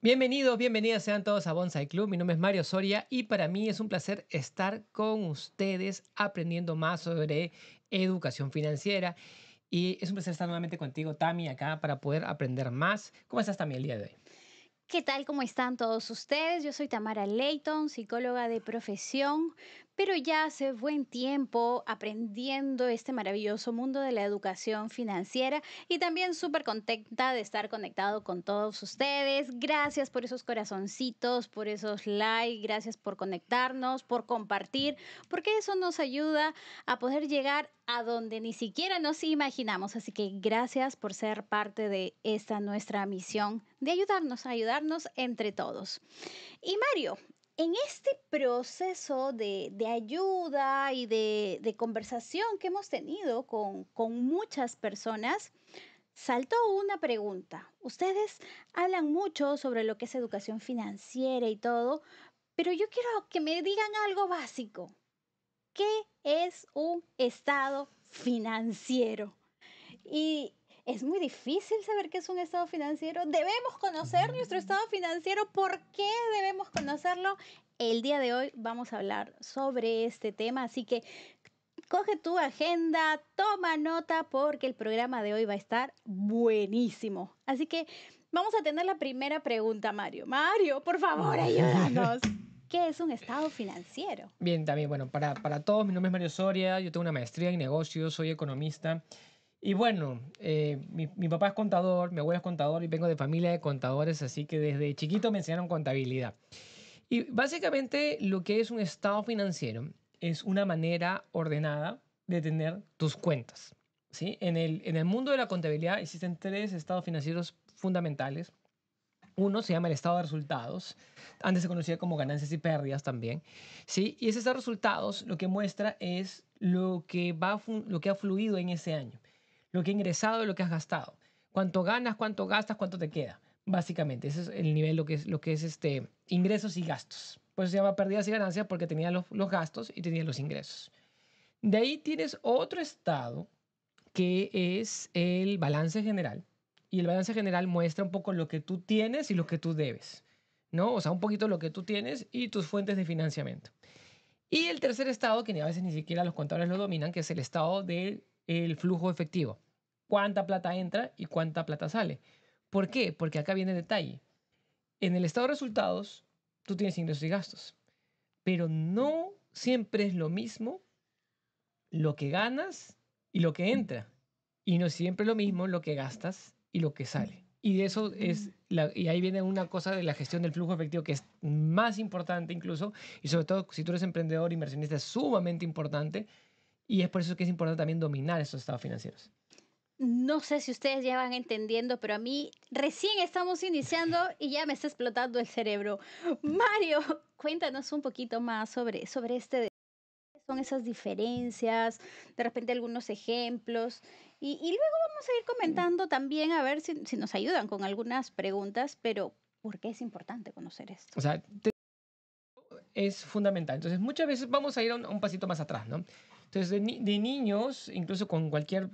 Bienvenidos, bienvenidas sean todos a Bonsai Club. Mi nombre es Mario Soria y para mí es un placer estar con ustedes aprendiendo más sobre educación financiera. Y es un placer estar nuevamente contigo, Tami, acá para poder aprender más. ¿Cómo estás, Tami, el día de hoy? ¿Qué tal? ¿Cómo están todos ustedes? Yo soy Tamara Leighton, psicóloga de profesión, pero ya hace buen tiempo aprendiendo este maravilloso mundo de la educación financiera y también súper contenta de estar conectado con todos ustedes. Gracias por esos corazoncitos, por esos likes, gracias por conectarnos, por compartir, porque eso nos ayuda a poder llegar a donde ni siquiera nos imaginamos. Así que gracias por ser parte de esta nuestra misión de ayudarnos a ayudarnos entre todos. Y Mario, en este proceso de ayuda y de conversación que hemos tenido con muchas personas, saltó una pregunta. Ustedes hablan mucho sobre lo que es educación financiera y todo, pero yo quiero que me digan algo básico. ¿Qué es un estado financiero? Y es muy difícil saber qué es un estado financiero. Debemos conocer nuestro estado financiero. ¿Por qué debemos conocerlo? El día de hoy vamos a hablar sobre este tema, así que coge tu agenda, toma nota porque el programa de hoy va a estar buenísimo. Así que vamos a tener la primera pregunta, Mario. Mario, por favor, ayúdanos. ¿Qué es un estado financiero? Bien, también, bueno, para todos, mi nombre es Mario Soria, yo tengo una maestría en negocios, soy economista. Y bueno, mi papá es contador, mi abuelo es contador y vengo de familia de contadores, así que desde chiquito me enseñaron contabilidad. Y básicamente lo que es un estado financiero es una manera ordenada de tener tus cuentas. ¿Sí? En el mundo de la contabilidad existen tres estados financieros fundamentales. Uno se llama el estado de resultados, antes se conocía como ganancias y pérdidas también. ¿Sí? Y ese estado de resultados lo que muestra es lo que ha fluido en ese año, lo que ha ingresado y lo que has gastado. Cuánto ganas, cuánto gastas, cuánto te queda. Básicamente, ese es el nivel, lo que es ingresos y gastos. Por eso se llama pérdidas y ganancias porque tenía los gastos y tenía los ingresos. De ahí tienes otro estado que es el balance general. Y el balance general muestra un poco lo que tú tienes y lo que tú debes, ¿no? O sea, un poquito lo que tú tienes y tus fuentes de financiamiento. Y el tercer estado, que a veces ni siquiera los contadores lo dominan, que es el estado del flujo efectivo. Cuánta plata entra y cuánta plata sale. ¿Por qué? Porque acá viene el detalle. En el estado de resultados, tú tienes ingresos y gastos, pero no siempre es lo mismo lo que ganas y lo que entra. Y no siempre es lo mismo lo que gastas y lo que sale. Y de eso y ahí viene una cosa de la gestión del flujo efectivo que es más importante incluso, y sobre todo si tú eres emprendedor, inversionista, es sumamente importante, y es por eso que es importante también dominar esos estados financieros. No sé si ustedes ya van entendiendo, pero a mí recién estamos iniciando y ya me está explotando el cerebro. Mario, cuéntanos un poquito más sobre qué son esas diferencias, de repente algunos ejemplos, y luego vamos a ir comentando también a ver si nos ayudan con algunas preguntas, pero ¿por qué es importante conocer esto? O sea, es fundamental. Entonces, muchas veces vamos a ir a un pasito más atrás, ¿no? Entonces, de niños, incluso con cualquier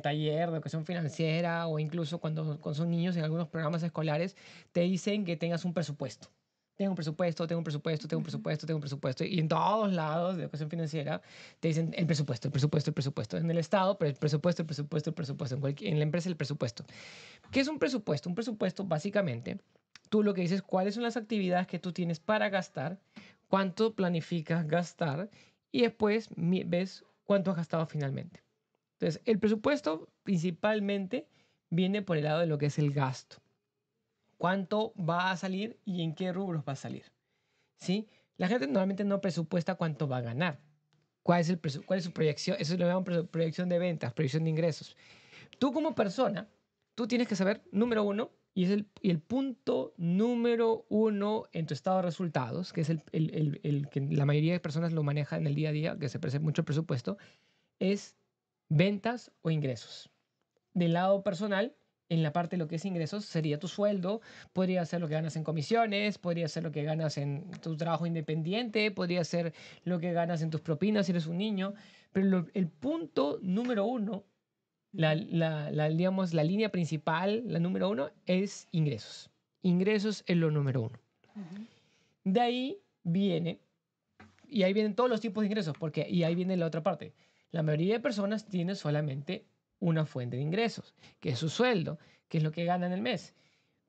taller de educación financiera o incluso cuando son niños en algunos programas escolares, te dicen que tengas un presupuesto. Tengo un presupuesto, tengo un presupuesto, tengo un Ujú. presupuesto, tengo un presupuesto. Y en todos lados de educación financiera te dicen el presupuesto, el presupuesto, el presupuesto. En el Estado, pero el presupuesto, el presupuesto, el presupuesto. En la empresa, el presupuesto. ¿Qué es un presupuesto? Un presupuesto, básicamente, tú lo que dices, cuáles son las actividades que tú tienes para gastar, cuánto planificas gastar y después ves cuánto has gastado finalmente. Entonces, el presupuesto principalmente viene por el lado de lo que es el gasto. Cuánto va a salir y en qué rubros va a salir. ¿Sí? La gente normalmente no presupuesta cuánto va a ganar. ¿Cuál es su proyección? Eso lo llamamos proyección de ventas, proyección de ingresos. Tú como persona, tú tienes que saber, número uno, y el punto número uno en tu estado de resultados, que es el que la mayoría de personas lo maneja en el día a día, que se parece mucho al presupuesto, es ventas o ingresos. Del lado personal, en la parte de lo que es ingresos, sería tu sueldo, podría ser lo que ganas en comisiones, podría ser lo que ganas en tu trabajo independiente, podría ser lo que ganas en tus propinas si eres un niño, pero el punto número uno Ujú. digamos, la línea principal, la número uno, es ingresos. ingresos es lo número uno. Ujú. De ahí viene, y ahí vienen todos los tipos de ingresos, porque y ahí viene la otra parte. La mayoría de personas tiene solamente una fuente de ingresos, que es su sueldo, que es lo que gana en el mes.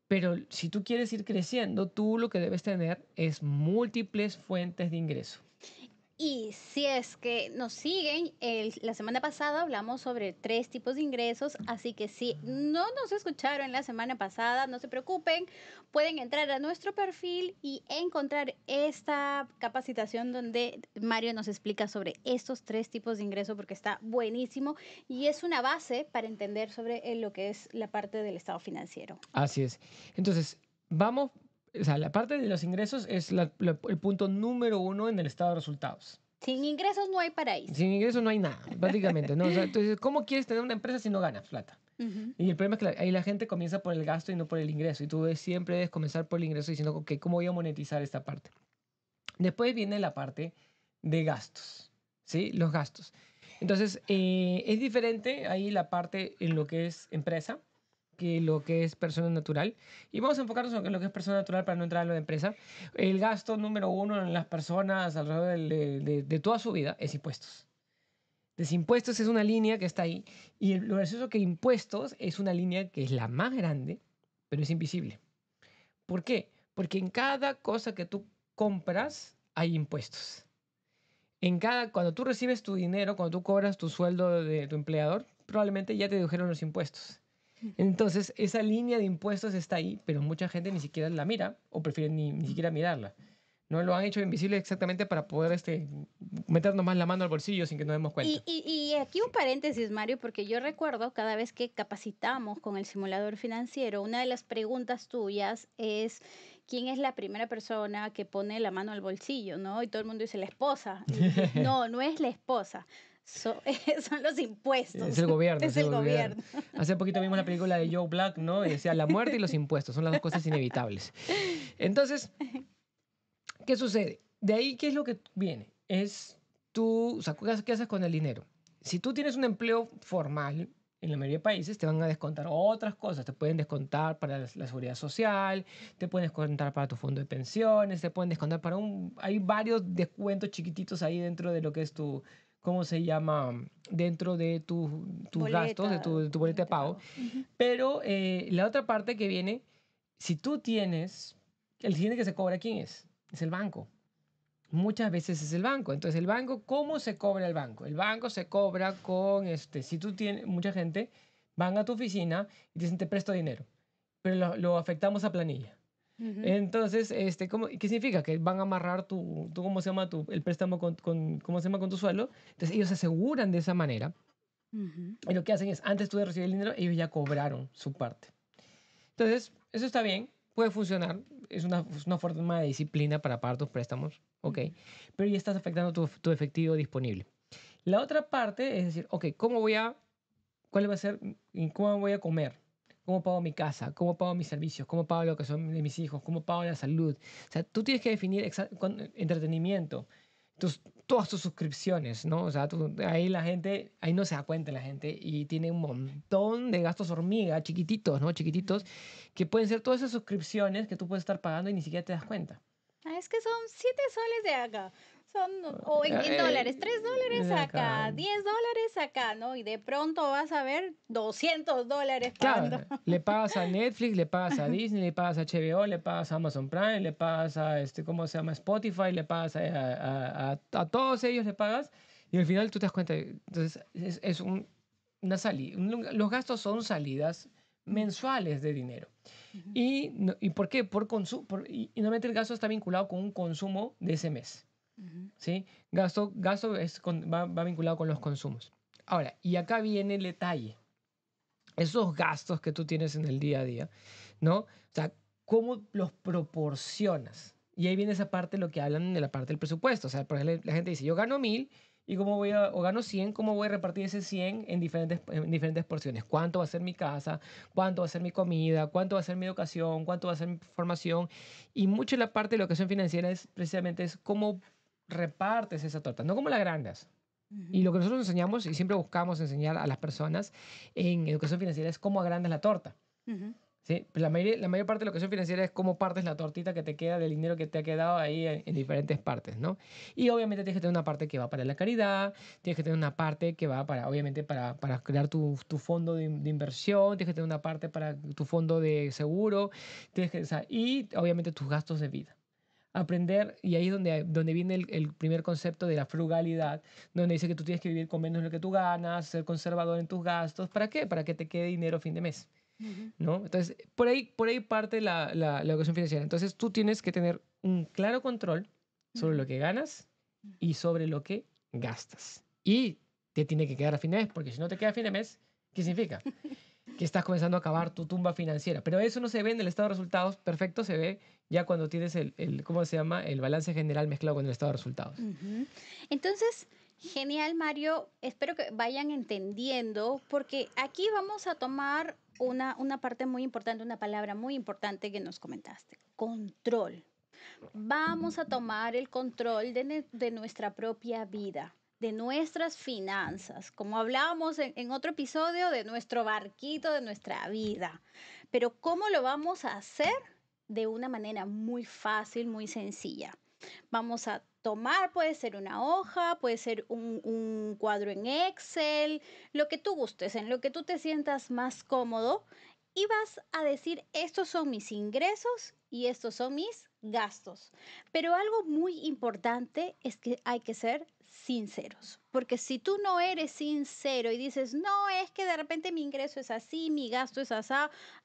Pero si tú quieres ir creciendo, tú lo que debes tener es múltiples fuentes de ingreso. Y si es que nos siguen, la semana pasada hablamos sobre tres tipos de ingresos, así que si no nos escucharon la semana pasada, no se preocupen, pueden entrar a nuestro perfil y encontrar esta capacitación donde Mario nos explica sobre estos tres tipos de ingresos porque está buenísimo y es una base para entender sobre lo que es la parte del estado financiero. Así es. Entonces, vamos, o sea, la parte de los ingresos es el punto número uno en el estado de resultados. Sin ingresos no hay paraíso. Sin ingresos no hay nada, prácticamente, ¿no? O sea, entonces, ¿cómo quieres tener una empresa si no ganas plata? Ujú. Y el problema es que ahí la gente comienza por el gasto y no por el ingreso. Y tú siempre debes comenzar por el ingreso diciendo, ok, ¿cómo voy a monetizar esta parte? Después viene la parte de gastos, ¿sí? Los gastos. Entonces, es diferente ahí la parte en lo que es empresa que lo que es persona natural. Y vamos a enfocarnos en lo que es persona natural para no entrar en lo de empresa. El gasto número uno en las personas alrededor de toda su vida es impuestos. Entonces, impuestos es una línea que está ahí. Y lo gracioso es que impuestos es una línea que es la más grande, pero es invisible. ¿Por qué? Porque en cada cosa que tú compras hay impuestos. Cuando tú recibes tu dinero, cuando tú cobras tu sueldo de tu empleador, probablemente ya te dedujeron los impuestos. Entonces, esa línea de impuestos está ahí, pero mucha gente ni siquiera la mira o prefiere ni siquiera mirarla. No lo han hecho invisible exactamente para poder meternos más la mano al bolsillo sin que nos demos Y, cuenta. y, y aquí un paréntesis, Mario, porque yo recuerdo cada vez que capacitamos con el simulador financiero, una de las preguntas tuyas es, ¿quién es la primera persona que pone la mano al bolsillo? ¿No? Y todo el mundo dice la esposa. Y dices, no, no es la esposa, son los Es impuestos, el gobierno, es es el el gobierno. gobierno. Hace poquito vimos la película de Joe Black, ¿no? Y decía, la muerte y los impuestos son las dos cosas inevitables. Entonces, ¿qué sucede? De ahí, ¿qué es lo que viene? Es tú, o sea, ¿qué haces con el dinero? Si tú tienes un empleo formal, en la mayoría de países te van a descontar otras cosas. Te pueden descontar para la seguridad social, te pueden descontar para tu fondo de pensiones, te pueden descontar para un... Hay varios descuentos chiquititos ahí dentro de lo que es tu... ¿Cómo se llama? Dentro de tus gastos, de tu boleta de Boleta pago. pago. Ujú, Pero la otra parte que viene, si tú tienes... El siguiente que se cobra, ¿quién es? Es el banco. Muchas veces es el banco. Entonces, el banco, ¿cómo se cobra el banco? El banco se cobra con, si tú tienes, mucha gente van a tu oficina y te dicen, te presto dinero, pero lo afectamos a planilla. ujú, Entonces, ¿qué significa? Que van a amarrar ¿cómo se llama? El préstamo ¿cómo se llama? Con tu sueldo. Entonces, ellos se aseguran de esa manera. ujú. Y lo que hacen es, antes tú de recibir el dinero, ellos ya cobraron su parte. Entonces, eso está bien, puede funcionar, es una forma de disciplina para pagar tus préstamos, ok, Ujú. pero ya estás afectando tu efectivo disponible. La otra parte es decir, ok, cuál va a ser, y cómo voy a comer? ¿Cómo pago mi casa? ¿Cómo pago mis servicios? ¿Cómo pago lo que son de mis hijos? ¿Cómo pago la salud? O sea, tú tienes que definir entretenimiento, todas tus suscripciones, ¿no? O sea, ahí la gente, ahí no se da cuenta la gente y tiene un montón de gastos hormiga, chiquititos, ¿no? Chiquititos, que pueden ser todas esas suscripciones que tú puedes estar pagando y ni siquiera te das cuenta. Ah, es que son 7 soles de acá. Son, o en Eh, dólares, 3 dólares acá. acá, 10 dólares acá, ¿no? Y de pronto vas a ver $200 pagando. Claro, le pagas a Netflix, le pagas a Disney, le pagas a HBO, le pagas a Amazon Prime, le pagas a ¿cómo se llama? Spotify, le pagas a todos ellos, le pagas y al final tú te das cuenta. Entonces, es una salida. Los gastos son salidas Ujú, mensuales de dinero. ujú, ¿Y por qué? Por consumo. Y normalmente el gasto está vinculado con un consumo de ese mes. ujú, ¿Sí? Gasto va vinculado con los consumos. Ahora, y acá viene el detalle esos gastos que tú tienes en el día a día, ¿no? O sea, ¿cómo los proporcionas? Y ahí viene esa parte, lo que hablan de la parte del presupuesto. O sea, por ejemplo, la gente dice, yo gano 1000 y o gano 100, ¿cómo voy a repartir ese 100 en diferentes porciones? ¿Cuánto va a ser mi casa? ¿Cuánto va a ser mi comida? ¿Cuánto va a ser mi educación? ¿Cuánto va a ser mi formación? Y mucho la parte de la educación financiera es precisamente es cómo repartes esa torta, no como la grandes. Y ujú, lo que nosotros enseñamos y siempre buscamos enseñar a las personas en educación financiera es cómo agrandas la torta. ujú. ¿sí? Pero la mayor parte de la educación financiera es cómo partes la tortita que te queda del dinero que te ha quedado ahí en diferentes partes, ¿no? Y obviamente tienes que tener una parte que va para la caridad, tienes que tener una parte que va para, obviamente, para crear tu fondo de inversión, tienes que tener una parte para tu fondo de seguro, tienes que, o sea, y obviamente tus gastos de vida. Aprender, y ahí es donde viene el primer concepto de la frugalidad, donde dice que tú tienes que vivir con menos de lo que tú ganas, ser conservador en tus gastos. ¿Para qué? Para que te quede dinero a fin de mes. Ujú, ¿No? Entonces, por ahí parte la educación financiera. Entonces, tú tienes que tener un claro control sobre ujú, lo que ganas ujú. y sobre lo que gastas. Y te tiene que quedar a fin de mes, porque si no te queda a fin de mes, ¿qué significa? Que estás comenzando a acabar tu tumba financiera. Pero eso no se ve en el estado de resultados perfecto, se ve ya cuando tienes ¿cómo se llama? El balance general mezclado con el estado de resultados. Ujú. Entonces, genial, Mario. Espero que vayan entendiendo, porque aquí vamos a tomar una parte muy importante, una palabra muy importante que nos comentaste, control. Vamos a tomar el control de nuestra propia vida, de nuestras finanzas, como hablábamos en otro episodio, de nuestro barquito, de nuestra vida. Pero ¿cómo lo vamos a hacer? De una manera muy fácil, muy sencilla. Vamos a tomar, puede ser una hoja, puede ser un cuadro en Excel, lo que tú gustes, en lo que tú te sientas más cómodo y vas a decir, estos son mis ingresos y estos son mis gastos. Pero algo muy importante es que hay que ser sinceros, porque si tú no eres sincero y dices, no, es que de repente mi ingreso es así, mi gasto es así,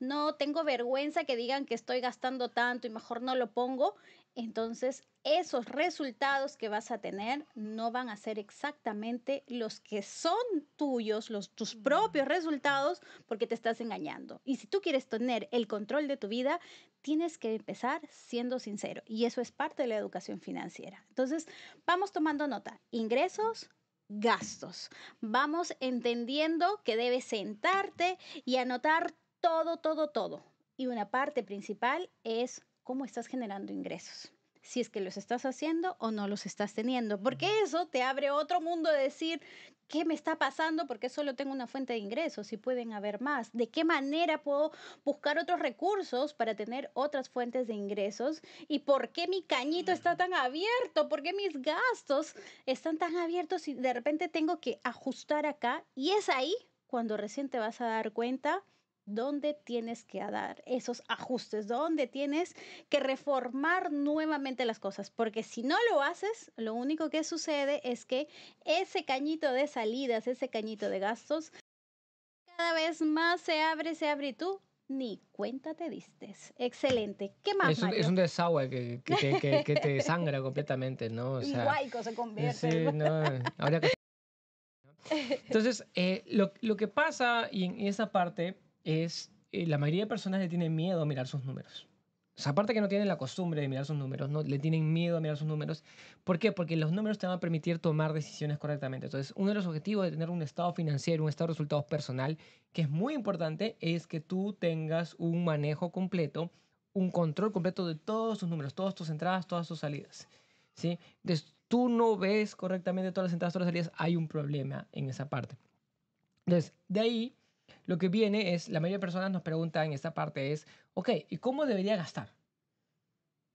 no tengo vergüenza que digan que estoy gastando tanto y mejor no lo pongo, entonces esos resultados que vas a tener no van a ser exactamente los que son tuyos, tus propios resultados, porque te estás engañando. Y si tú quieres tener el control de tu vida, tienes que empezar siendo sincero. Y eso es parte de la educación financiera. Entonces, vamos tomando nota. Ingresos, gastos. Vamos entendiendo que debes sentarte y anotar todo, todo, todo. Y una parte principal es cómo estás generando ingresos, si es que los estás haciendo o no los estás teniendo, porque eso te abre otro mundo de decir, ¿qué me está pasando? Porque solo tengo una fuente de ingresos y pueden haber más. ¿De qué manera puedo buscar otros recursos para tener otras fuentes de ingresos? ¿Y por qué mi cañito está tan abierto? ¿Por qué mis gastos están tan abiertos y de repente tengo que ajustar acá? Y es ahí cuando recién te vas a dar cuenta dónde tienes que dar esos ajustes, dónde tienes que reformar nuevamente las cosas, porque si no lo haces, lo único que sucede es que ese cañito de salidas, ese cañito de gastos, cada vez más se abre y tú ni cuenta te distes. Excelente. ¿Qué más, Es Mario? un desagüe que te sangra completamente, ¿no? O Un sea, guaico se convierte. sí, no, habría que... Entonces, lo que pasa y en esa parte es, la mayoría de personas le tienen miedo a mirar sus números. O sea, aparte que no tienen la costumbre de mirar sus números, no le tienen miedo a mirar sus números. ¿Por qué? Porque los números te van a permitir tomar decisiones correctamente. Entonces, uno de los objetivos de tener un estado financiero, un estado de resultados personal, que es muy importante, es que tú tengas un manejo completo, un control completo de todos tus números, todas tus entradas, todas tus salidas. ¿Sí? Entonces, tú no ves correctamente todas las entradas, todas las salidas, hay un problema en esa parte. Entonces, de ahí, lo que viene es, la mayoría de personas nos preguntan en esta parte es, ok, ¿y cómo debería gastar?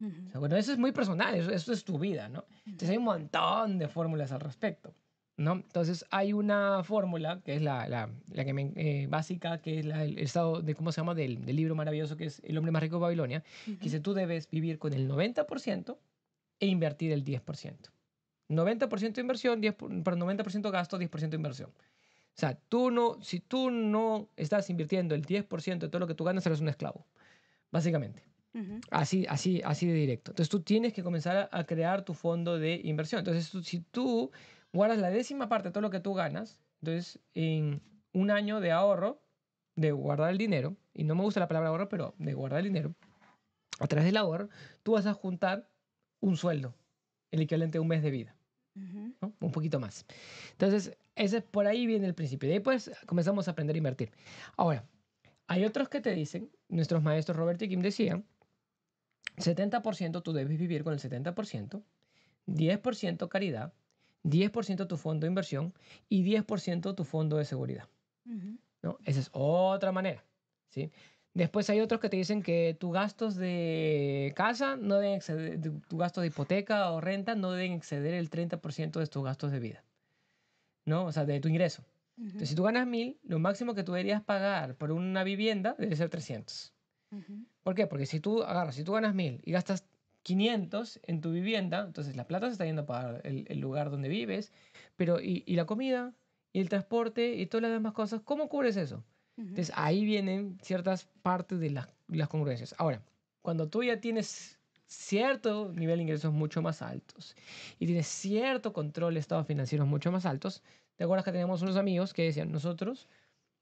O Ujú, sea, bueno, eso es muy personal, eso es tu vida, ¿no? Entonces hay ujú, un montón de fórmulas al respecto, ¿no? Entonces hay una fórmula que es la que básica, que es el estado de, ¿cómo se llama? Del libro maravilloso que es El hombre más rico de Babilonia, que ujú, dice tú debes vivir con el 90% e invertir el 10%. 90% inversión, 90% gasto, 10% inversión. O sea, si tú no estás invirtiendo el 10% de todo lo que tú ganas, eres un esclavo, básicamente. ujú, Así de directo. Entonces tú tienes que comenzar a crear tu fondo de inversión. Entonces, si tú guardas la décima parte de todo lo que tú ganas, entonces en un año de ahorro, de guardar el dinero, y no me gusta la palabra ahorro, pero de guardar el dinero, a través del ahorro, tú vas a juntar un sueldo, el equivalente a un mes de vida, ujú, ¿no? Un poquito más. Entonces, por ahí viene el principio. De ahí pues comenzamos a aprender a invertir. Ahora, hay otros que te dicen, nuestros maestros Robert y Kim decían, 70% tú debes vivir con el 70%, 10% caridad, 10% tu fondo de inversión y 10% tu fondo de seguridad, ujú, ¿no? Esa es otra manera, ¿sí? Después hay otros que te dicen que tus gastos de casa no deben exceder, tu gasto de hipoteca o renta no deben exceder el 30% de tus gastos de vida, ¿no? O sea, de tu ingreso. Ujú, Entonces, si tú ganas 1.000, lo máximo que tú deberías pagar por una vivienda debe ser 300. ujú, ¿Por qué? Porque si tú ganas 1.000 y gastas 500 en tu vivienda, entonces la plata se está yendo para el lugar donde vives, pero y la comida, y el transporte, y todas las demás cosas, ¿cómo cubres eso? ujú, Entonces ahí vienen ciertas partes de las congruencias. Ahora, cuando tú ya tienes cierto nivel de ingresos mucho más altos y tienes cierto control de estados financieros mucho más altos, ¿te acuerdas que teníamos unos amigos que decían, nosotros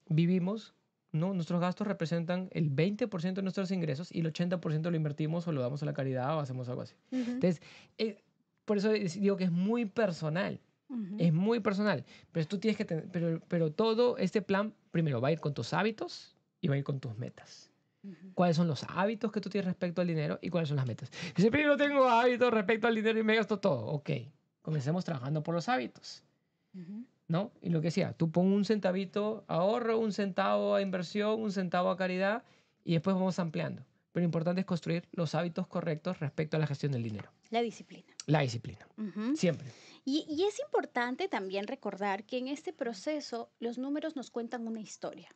vivimos, ¿no? Nuestros gastos representan el 20% de nuestros ingresos y el 80% lo invertimos o lo damos a la caridad o hacemos algo así? ujú, Entonces, por eso digo que es muy personal. ujú, Es muy personal. Pero tú tienes que tener, pero todo este plan primero va a ir con tus hábitos y va a ir con tus metas. ujú, ¿Cuáles son los hábitos que tú tienes respecto al dinero y cuáles son las metas? Dice, pero yo no tengo hábitos respecto al dinero y me gasto todo. Ok, comencemos trabajando por los hábitos. ujú. ¿No? Y lo que decía, tú pon un centavito a ahorro, un centavo a inversión, un centavo a caridad y después vamos ampliando. Pero lo importante es construir los hábitos correctos respecto a la gestión del dinero. La disciplina. La disciplina. Ujú. Siempre. Y es importante también recordar que en este proceso los números nos cuentan una historia.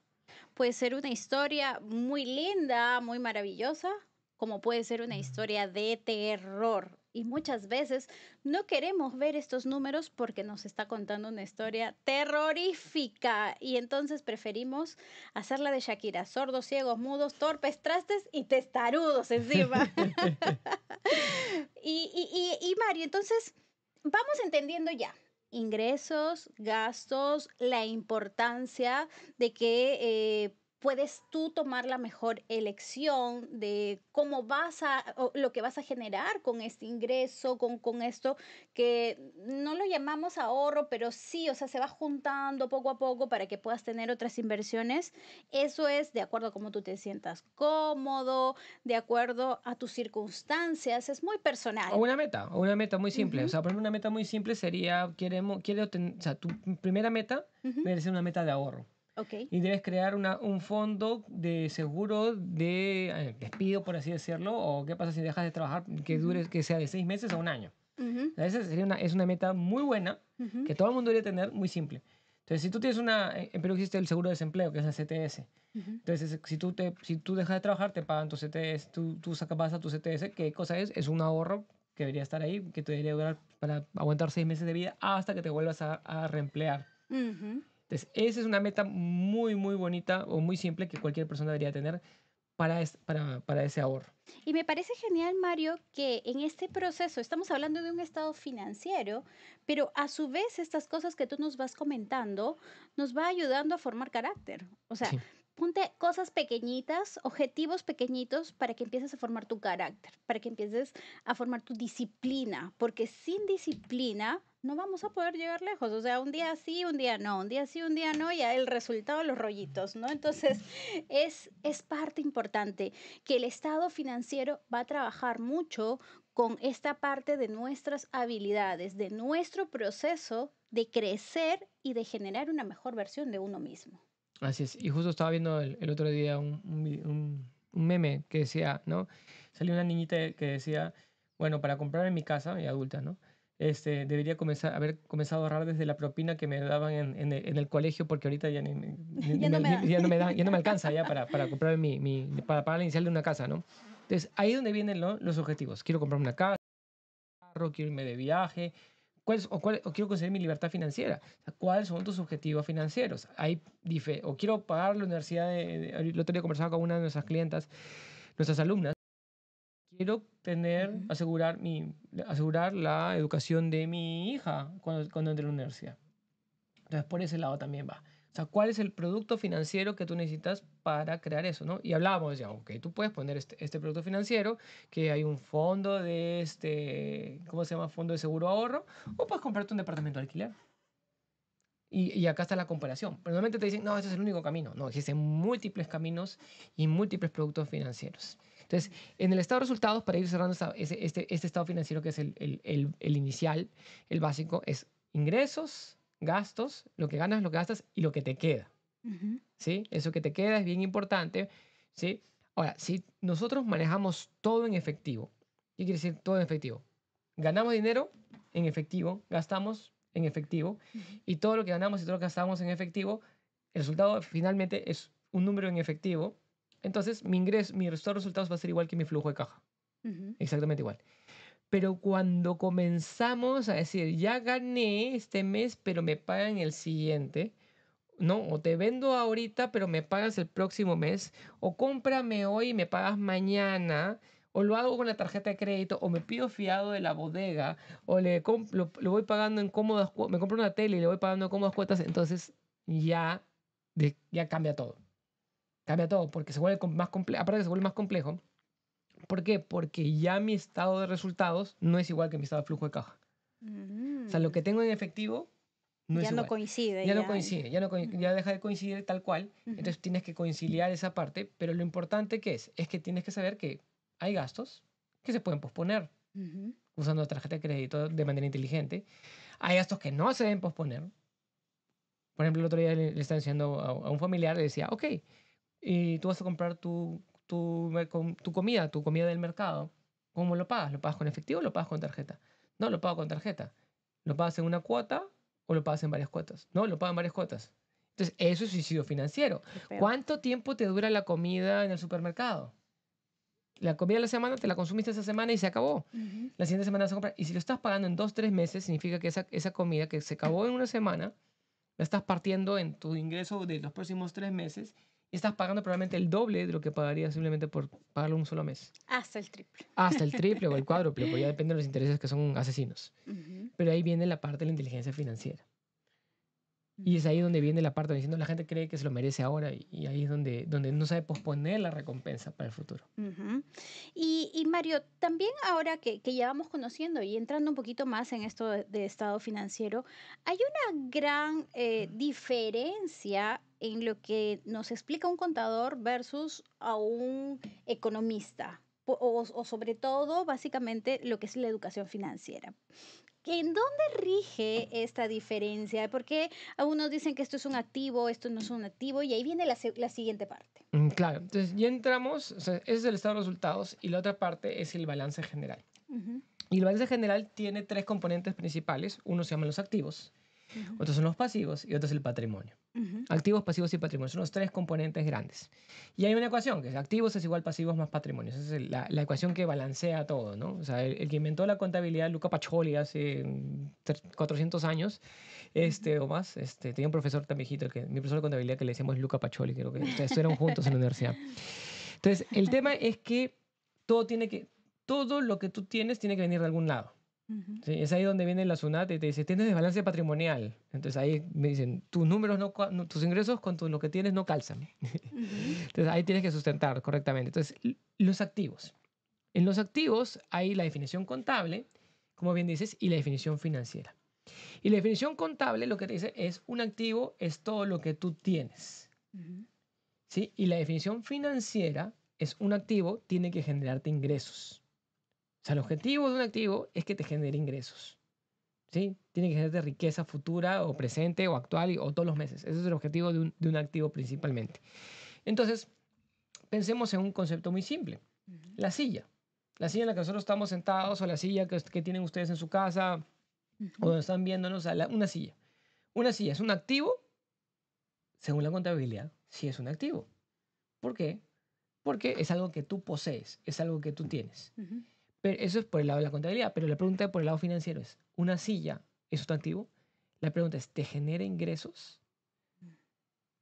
Puede ser una historia muy linda, muy maravillosa, como puede ser una historia de terror. Y muchas veces no queremos ver estos números porque nos está contando una historia terrorífica. Y entonces preferimos hacerla de Shakira, sordos, ciegos, mudos, torpes, trastes y testarudos encima. Y Mario, entonces vamos entendiendo ya ingresos, gastos, la importancia de que puedes tú tomar la mejor elección de cómo vas o lo que vas a generar con este ingreso, con esto que no lo llamamos ahorro, pero sí, o sea, se va juntando poco a poco para que puedas tener otras inversiones. Eso es de acuerdo a cómo tú te sientas cómodo, de acuerdo a tus circunstancias, es muy personal. O una meta muy simple. O Ujú, sea, por ejemplo, una meta muy simple sería, o sea, tu primera meta ujú, debe ser una meta de ahorro. ok. Y debes crear un fondo de seguro de despido, por así decirlo, o qué pasa si dejas de trabajar, que Ujú, dure, que sea de 6 meses a un año. ujú, Esa sería es una meta muy buena ujú, que todo el mundo debería tener, muy simple. Entonces, si tú tienes en Perú existe el seguro de desempleo, que es la CTS. ujú, Entonces, si tú dejas de trabajar, te pagan tu CTS, tú sacas vas a tu CTS. ¿Qué cosa es? Es un ahorro que debería estar ahí, que te debería durar para aguantar 6 meses de vida hasta que te vuelvas a reemplear. ujú. Entonces, esa es una meta muy, muy bonita o muy simple que cualquier persona debería tener para ese ahorro. Y me parece genial, Mario, que en este proceso estamos hablando de un estado financiero, pero a su vez estas cosas que tú nos vas comentando nos va ayudando a formar carácter. O sea, Sí, ponte cosas pequeñitas, objetivos pequeñitos para que empieces a formar tu carácter, para que empieces a formar tu disciplina, porque sin disciplina no vamos a poder llegar lejos. O sea, un día sí, un día no, un día sí, un día no, y el resultado, los rollitos, ¿no? Entonces, es parte importante que el estado financiero va a trabajar mucho con esta parte de nuestras habilidades, de nuestro proceso de crecer y de generar una mejor versión de uno mismo. así es. Y justo estaba viendo el otro día un meme que decía, ¿no? Salió una niñita que decía, bueno, para comprar en mi casa, y adulta, ¿no? Debería haber comenzado a ahorrar desde la propina que me daban en el colegio, porque ahorita ya, Ya no me da. ya no me da, ya no me alcanza ya para comprar para pagar la inicial de una casa, ¿no? Entonces, ahí es donde vienen los objetivos. Quiero comprar una casa, quiero irme de viaje, o quiero conseguir mi libertad financiera. O sea, ¿cuáles son tus objetivos financieros? O quiero pagar la universidad el otro día conversaba con una de nuestras clientas, nuestras alumnas. Quiero Ujú, asegurar la educación de mi hija cuando entre a la universidad. Entonces, por ese lado también va. O sea, ¿cuál es el producto financiero que tú necesitas para crear eso, ¿no? Y hablábamos ya, ok, tú puedes poner este producto financiero, que hay un fondo ¿cómo se llama? Fondo de seguro ahorro, o puedes comprarte un departamento de alquiler. Y acá está la comparación. Pero normalmente te dicen, no, ese es el único camino. No, existen múltiples caminos y múltiples productos financieros. Entonces, en el estado de resultados, para ir cerrando este estado financiero que es el inicial, el básico, es ingresos, gastos, lo que ganas, lo que gastas y lo que te queda. ujú, ¿Sí? Eso que te queda es bien importante. ¿sí? Ahora, si nosotros manejamos todo en efectivo, ¿qué quiere decir todo en efectivo? Ganamos dinero en efectivo, gastamos en efectivo, Ujú. y todo lo que ganamos y todo lo que gastamos en efectivo, el resultado finalmente es un número en efectivo. Entonces, mi resultado de resultados va a ser igual que mi flujo de caja, Ujú. exactamente igual. Pero cuando comenzamos a decir, ya gané este mes, pero me pagan el siguiente, ¿no? O te vendo ahorita, pero me pagas el próximo mes, o cómprame hoy y me pagas mañana, o lo hago con la tarjeta de crédito, o me pido fiado de la bodega, o lo voy pagando en cómodas cuotas, me compro una tele y le voy pagando en cómodas cuotas, entonces ya, ya cambia todo. Cambia todo, porque se vuelve más complejo, aparte que se vuelve más complejo. ¿Por qué? Porque ya mi estado de resultados no es igual que mi estado de flujo de caja. O sea, lo Mm. que tengo en efectivo no es Ya no igual. coincide, Ya no ya. coincide, Ujú. ya deja de coincidir tal cual. Ujú. Entonces tienes que conciliar esa parte, pero lo importante que es que tienes que saber que hay gastos que se pueden posponer Ujú. usando la tarjeta de crédito de manera inteligente. Hay gastos que no se deben posponer. Por ejemplo, el otro día le estaba enseñando a un familiar, le decía, ok, y tú vas a comprar tu comida del mercado. ¿Cómo lo pagas? ¿Lo pagas con efectivo o lo pagas con tarjeta? No, lo pago con tarjeta. ¿Lo pagas en una cuota o lo pagas en varias cuotas? No, lo pago en varias cuotas. Entonces, eso es suicidio financiero. Qué feo. ¿Cuánto tiempo te dura la comida en el supermercado? La comida de la semana te la consumiste esa semana y se acabó. Ujú. La siguiente semana vas a comprar. Y si lo estás pagando en 2, 3 meses, significa que esa comida que se acabó en una semana la estás partiendo en tu ingreso de los próximos 3 meses y estás pagando probablemente el doble de lo que pagarías simplemente por pagarlo un solo mes. Hasta el triple. Hasta el triple o el cuádruple, pues ya depende de los intereses que son asesinos. Ujú. Pero ahí viene la parte de la inteligencia financiera. Y es Mm. ahí donde viene la parte donde diciendo la gente cree que se lo merece ahora y ahí es donde no sabe posponer la recompensa para el futuro. Ujú. Y Mario, también ahora que ya vamos conociendo y entrando un poquito más en esto de estado financiero, hay una gran diferencia en lo que nos explica un contador versus a un economista, o sobre todo, básicamente, lo que es la educación financiera. ¿En dónde rige esta diferencia? Porque algunos dicen que esto es un activo, esto no es un activo, y ahí viene la siguiente parte. Claro, entonces ya entramos, o sea, ese es el estado de resultados y la otra parte es el balance general. Ujú. Y el balance general tiene tres componentes principales. Uno se llama los activos, Ujú. otros son los pasivos y otro es el patrimonio. Ujú. Activos, pasivos y patrimonio son los tres componentes grandes. Y hay una ecuación que es activos es igual pasivos más patrimonio. Esa es la ecuación que balancea todo, ¿no? O sea, el que inventó la contabilidad, Luca Pacioli, hace 400 años Ujú. o más, tenía un profesor tan viejito, mi profesor de contabilidad que le decíamos Luca Pacioli, creo que estuvieron juntos en la universidad. Entonces, el tema es que todo lo que tú tienes tiene que venir de algún lado. Ujú. Sí, es ahí donde viene la SUNAT y te dice, tienes desbalance patrimonial. Entonces ahí me dicen, tus números tus ingresos con lo que tienes no calzan. Ujú. Entonces ahí tienes que sustentar correctamente. Entonces, los activos. En los activos hay la definición contable, como bien dices, y la definición financiera. Y la definición contable lo que te dice es un activo es todo lo que tú tienes. Ujú. ¿Sí? Y la definición financiera es un activo tiene que generarte ingresos. O sea, el objetivo de un activo es que te genere ingresos. ¿Sí? Tiene que generarte riqueza futura o presente o actual o todos los meses. Ese es el objetivo de un activo principalmente. Entonces, pensemos en un concepto muy simple. Ujú. La silla. La silla en la que nosotros estamos sentados o la silla que tienen ustedes en su casa o Ujú. donde están viéndonos, o sea, una silla. Una silla es un activo, según la contabilidad, sí es un activo. ¿Por qué? Porque es algo que tú posees, es algo que tú tienes. Ujú. Pero eso es por el lado de la contabilidad, pero la pregunta por el lado financiero es, ¿una silla es un activo? La pregunta es, ¿te genera ingresos?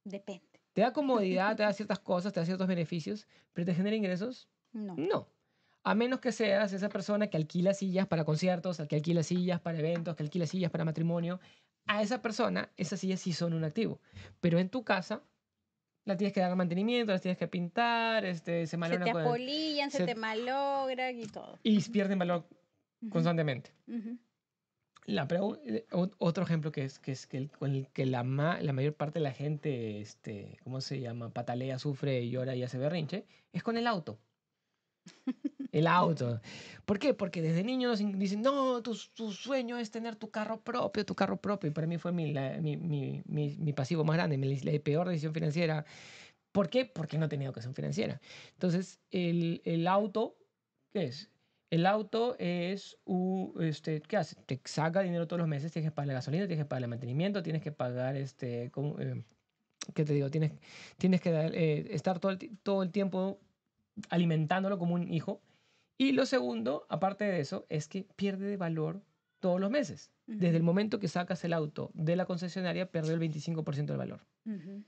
Depende. ¿Te da comodidad, te da ciertas cosas, te da ciertos beneficios, pero te genera ingresos? No. No. A menos que seas esa persona que alquila sillas para conciertos, que alquila sillas para eventos, que alquila sillas para matrimonio. A esa persona, esas sillas sí son un activo. Pero en tu casa, la tienes que dar mantenimiento, las tienes que pintar, se Se te malona apolillan, se te se, malogran y todo. y pierden valor Ujú. constantemente. Ujú. Otro ejemplo con el que la mayor parte de la gente, ¿cómo se llama? Patalea, sufre, llora y hace berrinche, es con el auto. El auto. ¿Por qué? Porque desde niños dicen, no, tu sueño es tener tu carro propio, tu carro propio. Y para mí fue mi pasivo más grande, la peor decisión financiera. ¿Por qué? Porque no tenía educación financiera. Entonces, el auto, ¿qué es? El auto es, ¿qué hace? Te saca dinero todos los meses, tienes que pagar la gasolina, tienes que pagar el mantenimiento, tienes que pagar, ¿qué te digo? Tienes que estar todo el tiempo alimentándolo como un hijo. Y lo segundo, aparte de eso, es que pierde de valor todos los meses. Desde el Ujú, momento que sacas el auto de la concesionaria, perdió el 25% del valor. ujú.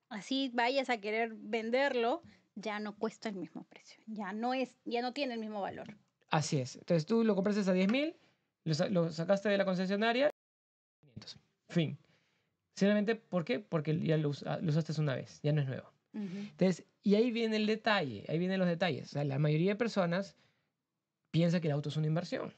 Así vayas a querer venderlo, ya no cuesta el mismo precio, ya no tiene el mismo valor. Así es. Entonces tú lo compraste a 10.000, lo sacaste de la concesionaria, 500. Fin. Simplemente, ¿por qué? Porque ya lo usaste una vez, ya no es nuevo. Ujú. Entonces, y ahí viene el detalle, ahí vienen los detalles. O sea, la mayoría de personas piensa que el auto es una inversión.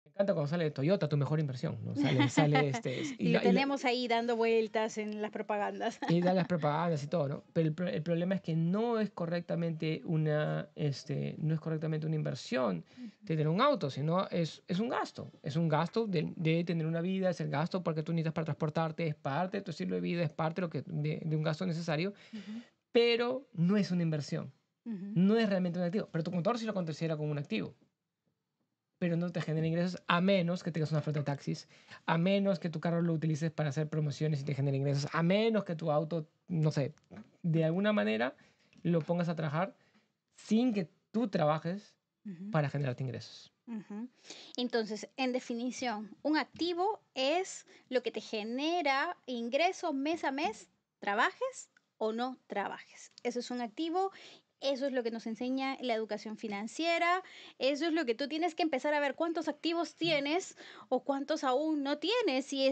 Me encanta cuando sale Toyota, tu mejor inversión, ¿no? Sale Y lo tenemos ahí dando vueltas en las propagandas. y da las propagandas y todo, ¿no? Pero el problema es que no es correctamente una inversión Ujú, de tener un auto, sino es un gasto. Es un gasto de tener una vida, es el gasto porque tú necesitas para transportarte, es parte de tu estilo de vida, es parte de un gasto necesario, ujú, pero no es una inversión. ujú, No es realmente un activo. Pero tu contador sí lo considera como un activo, pero no te genera ingresos a menos que tengas una flota de taxis, a menos que tu carro lo utilices para hacer promociones y te genere ingresos, a menos que tu auto, no sé, de alguna manera lo pongas a trabajar sin que tú trabajes ujú, para generarte ingresos. ujú. Entonces, en definición, un activo es lo que te genera ingreso mes a mes, trabajes o no trabajes. Eso es un activo. Eso es lo que nos enseña la educación financiera. Eso es lo que tú tienes que empezar a ver cuántos activos tienes o cuántos aún no tienes. Si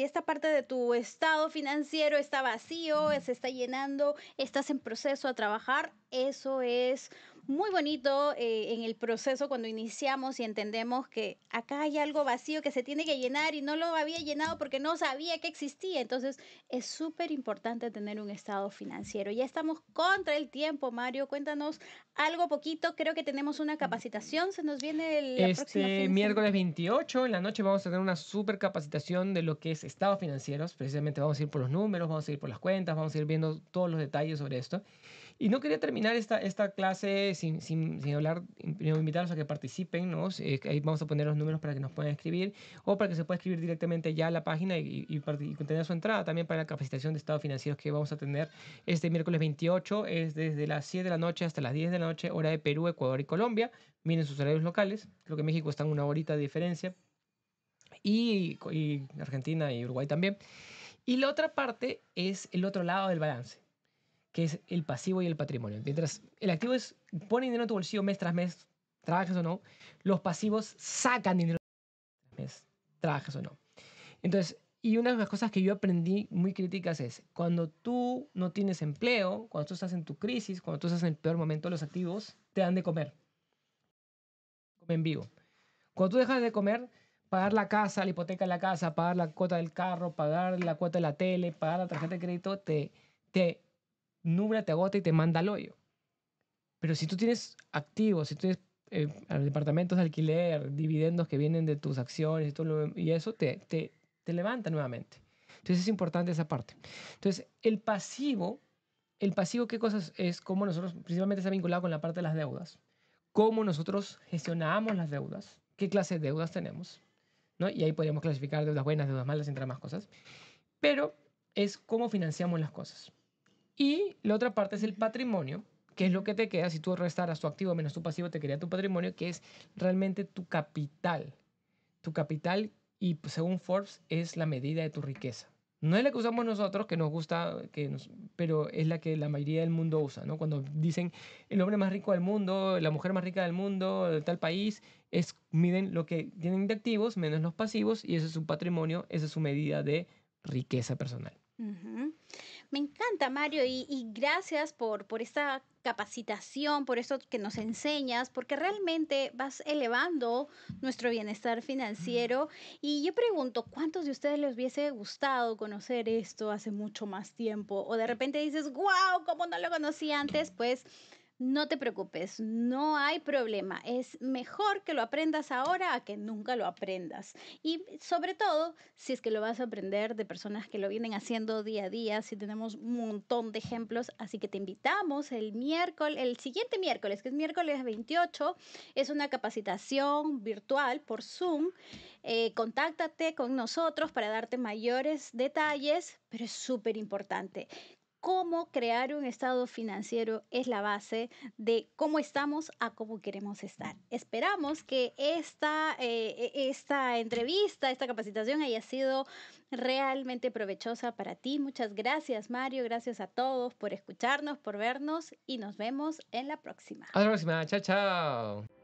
esta parte de tu estado financiero está vacío, se está llenando, estás en proceso a trabajar, eso es muy bonito en el proceso cuando iniciamos y entendemos que acá hay algo vacío que se tiene que llenar y no lo había llenado porque no sabía que existía. Entonces es súper importante tener un estado financiero. Ya estamos contra el tiempo, Mario. Cuéntanos algo poquito. Creo que tenemos una capacitación. Se nos viene la próxima Este fin de semana. miércoles 28 en la noche vamos a tener una super capacitación de lo que es estados financieros. Precisamente vamos a ir por los números, vamos a ir por las cuentas, vamos a ir viendo todos los detalles sobre esto. Y no quería terminar esta clase sin hablar, primero invitarlos a que participen, ¿no? Ahí vamos a poner los números para que nos puedan escribir o para que se pueda escribir directamente ya a la página y tener su entrada también para la capacitación de estados financieros que vamos a tener este miércoles 28. Es desde las 7 de la noche hasta las 10 de la noche, hora de Perú, Ecuador y Colombia. Miren sus horarios locales. Creo que México está en una horita de diferencia y Argentina y Uruguay también. Y la otra parte es el otro lado del balance, que es el pasivo y el patrimonio. Mientras el activo pone dinero en tu bolsillo mes tras mes, trabajes o no, los pasivos sacan dinero tras mes, trabajes o no. Entonces, y una de las cosas que yo aprendí muy críticas es, cuando tú no tienes empleo, cuando tú estás en tu crisis, cuando tú estás en el peor momento, los activos te dan de comer, comen vivo. Cuando tú dejas de comer, pagar la casa, la hipoteca de la casa, pagar la cuota del carro, pagar la cuota de la tele, pagar la tarjeta de crédito, te nubla, te agota y te manda al hoyo. Pero si tú tienes activos, si tú tienes departamentos de alquiler, dividendos que vienen de tus acciones y, y eso te levanta nuevamente. Entonces es importante esa parte. Entonces, el pasivo, ¿qué cosas es? Cómo nosotros, principalmente está vinculado con la parte de las deudas. Cómo nosotros gestionamos las deudas, qué clase de deudas tenemos, ¿no? Y ahí podríamos clasificar deudas buenas, deudas malas, entre más cosas. Pero es cómo financiamos las cosas. Y la otra parte es el Ujú, patrimonio, que es lo ujú, que te queda si tú restaras tu activo menos tu pasivo, te quedaría tu patrimonio, que es realmente tu capital. Tu capital, y pues, según Forbes, es la medida de tu riqueza. No es la que usamos nosotros, que nos gusta, pero es la que la mayoría del mundo usa, ¿no? Cuando dicen el hombre más rico del mundo, la mujer más rica del mundo, de tal país, miden lo que tienen de activos menos los pasivos, y ese es su patrimonio, esa es su medida de riqueza personal. ujú. Me encanta, Mario, y gracias por esta capacitación, por esto que nos enseñas, porque realmente vas elevando nuestro bienestar financiero. Y yo pregunto, ¿cuántos de ustedes les hubiese gustado conocer esto hace mucho más tiempo? O de repente dices, wow, ¿cómo no lo conocí antes? Pues No te preocupes, no hay problema. Es mejor que lo aprendas ahora a que nunca lo aprendas. Y sobre todo, si es que lo vas a aprender de personas que lo vienen haciendo día a día, si tenemos un montón de ejemplos, así que te invitamos el siguiente miércoles, que es miércoles 28, es una capacitación virtual por Zoom. Contáctate con nosotros para darte mayores detalles, pero es súper importante. Cómo crear un estado financiero es la base de cómo estamos a cómo queremos estar. Esperamos que esta entrevista, esta capacitación haya sido realmente provechosa para ti. Muchas gracias, Mario. Gracias a todos por escucharnos, por vernos y nos vemos en la próxima. Hasta la próxima. Chao, chao.